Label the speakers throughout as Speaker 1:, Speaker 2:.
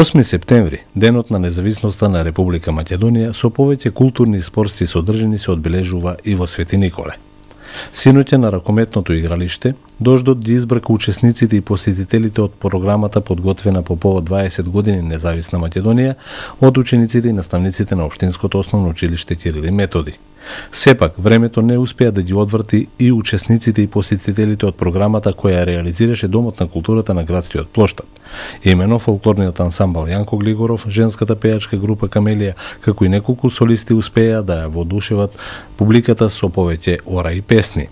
Speaker 1: 8 септември, денот на независноста на Република Македонија, со повеќе културни и спортски содржини се одбележува и во Свети Николе. Синоќа на ракометното игралиште, дождот ги избрка учесниците и посетителите од програмата подготвена по повод 20 години независна Македонија од учениците и наставниците на Општинското основно училиште Кирил и Методи. Сепак, времето не успеа да ги одврти и учесниците и посетителите од програмата која реализираше Домот на културата на градскиот плоштад. Имено фолклорниот ансамбл Јанко Глигоров, женската пејачка група Камелија, како и неколку солисти успеа да ја воодушеват публиката со повеќе ора и песни.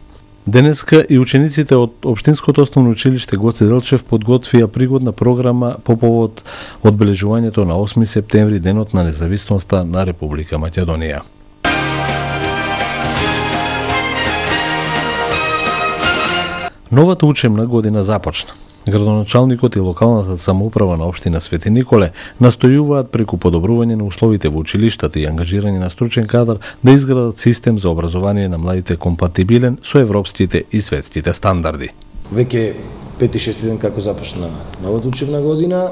Speaker 1: Денеска и учениците од Општинското основно училиште Гоце Делчев подготвија пригодна програма по повод одбележувањето на 8 септември, денот на независноста на Република Македонија. Новата учебна година започна. Градоначалникот и локалната самоуправа на општина Свети Николе настојуваат преку подобрување на условите во училиштата и ангажирање на стручен кадар да изградат систем за образование на младите компатибилен со европските и светските стандарди.
Speaker 2: Веќе 5-6 ден како започна новата учебна година,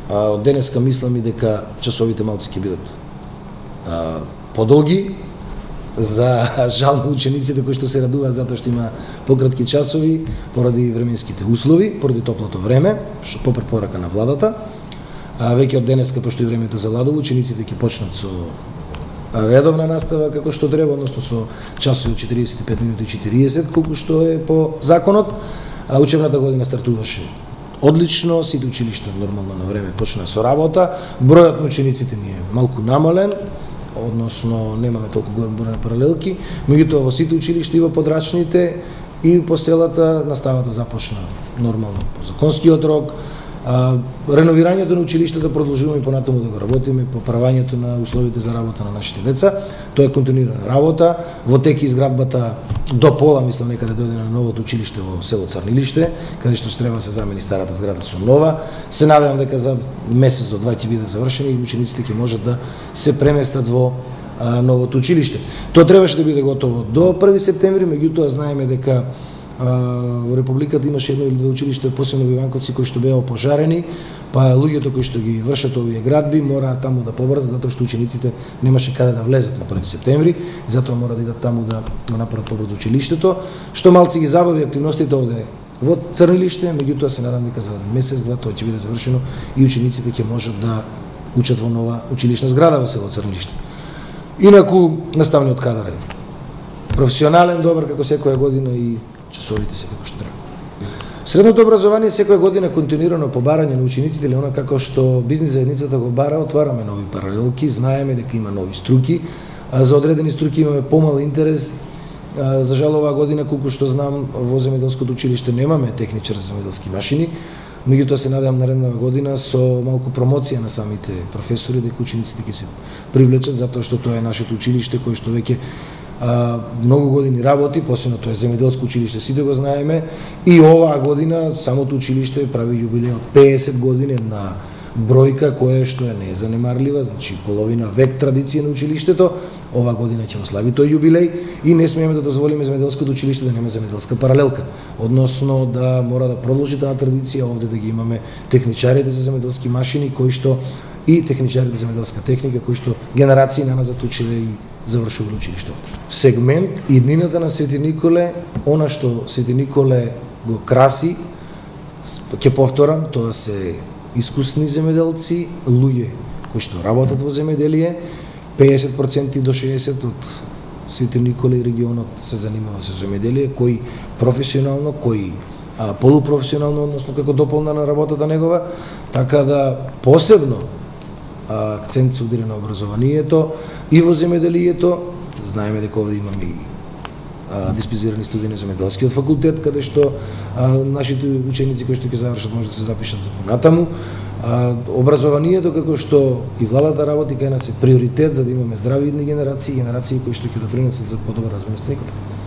Speaker 2: од денеска мислам и дека часовите малци ќе бидат подолги, за жал на учениците кои што се радуваат затоа што има пократки часови поради временските услови, поради топлото време, што по препорака на владата. Веќе од денеска, пошто и времето заладува, учениците ќе почнат со редовна настава како што треба, односно со часови 45 минути 40, колку што е по законот. Учебната година стартуваше одлично, сите училишта нормално на време почна со работа. Бројот на учениците ни е малку намален, односно немаме толку голем број на паралелки, меѓутоа во сите училишта и во подрачните и по селата наставата започна нормално по законскиот рок. Реновирањето на училиштата продолжуваме и понатаму да го работиме, поправањето на условите за работа на нашите деца. Тоа е континуирана работа. Во тек изградбата до пола, мислам, некаде дојде на новото училиште во село Црнилиште, каде што треба се замени старата зграда со нова. Се надевам дека за месец до два ќе биде завршени и учениците ќе можат да се преместат во новото училиште. Тоа требаше да биде готово до 1 септември, меѓутоа знаеме дека во Републиката имаше едно или две училишта, посебно во Иванковци, кои што беа опожарени, па луѓето кои што ги вршат овие градби мораат таму да побрзат, затоа што учениците немаше каде да влезат на 1 септември, затоа мора да идат таму да го направат побрзо училиштето, што малци ги забави активностите овде во Црнилиште, меѓутоа се надам дека за месец-два тоа ќе биде завршено и учениците ќе можат да учат во нова училишна зграда во село Црнилиште. Инаку наставниот кадар е професионален, добар како секоја година и часовите се како што треба. Средното образование секоја година континуирано побарање на учениците или она како што бизнис заедницата го бара, отвараме нови паралелки, знаеме дека има нови струки, за одредени струки имаме помал интерес. За жал оваа година, колку што знам, во земјоделското училиште немаме техничар за земјоделски машини, меѓутоа се надевам наредната година со малку промоција на самите професори дека учениците ќе се привлечат, затоа што тоа е нашето училиште кое што веќе многу години работи, посебно тоа е земјоделско училиште, сите го знаеме, и оваа година самото училиште прави јубилеј од 50 години, една бројка која што е незанемарлива, значи половина век традиција на училиштето. Оваа година ќе го слави тој јубилеј и не смееме да дозволиме земјоделското училиште да нема земјоделска паралелка, односно да мора да продолжи таа традиција овде да ги имаме техничарите за земјоделски машини кои што и техничарите за земјоделска техника кои што генерации наназад учеле и завршувале училиште овде. Сегмент иднината на Свети Николе, она што Свети Николе го краси, ќе повторам, тоа се искусни земјоделци, луѓе кои што работат во земјоделие, 50% до 60% од Свети Николе и регионот се занимава со земјоделие, кои професионално, кои полупрофесионално, односно како дополна на работата негова, така да посебно акцент се удира на образованието и во земјоделието. Знаеме дека овде имаме и диспозирани студии на земјоделскиот факултет, каде што нашите ученици кои што ќе завршат може да се запишат за понатаму. Образованието како што и владата работи кај нас е приоритет за да имаме здрави идни генерации кои што ќе допринесат за подобар развој на страната.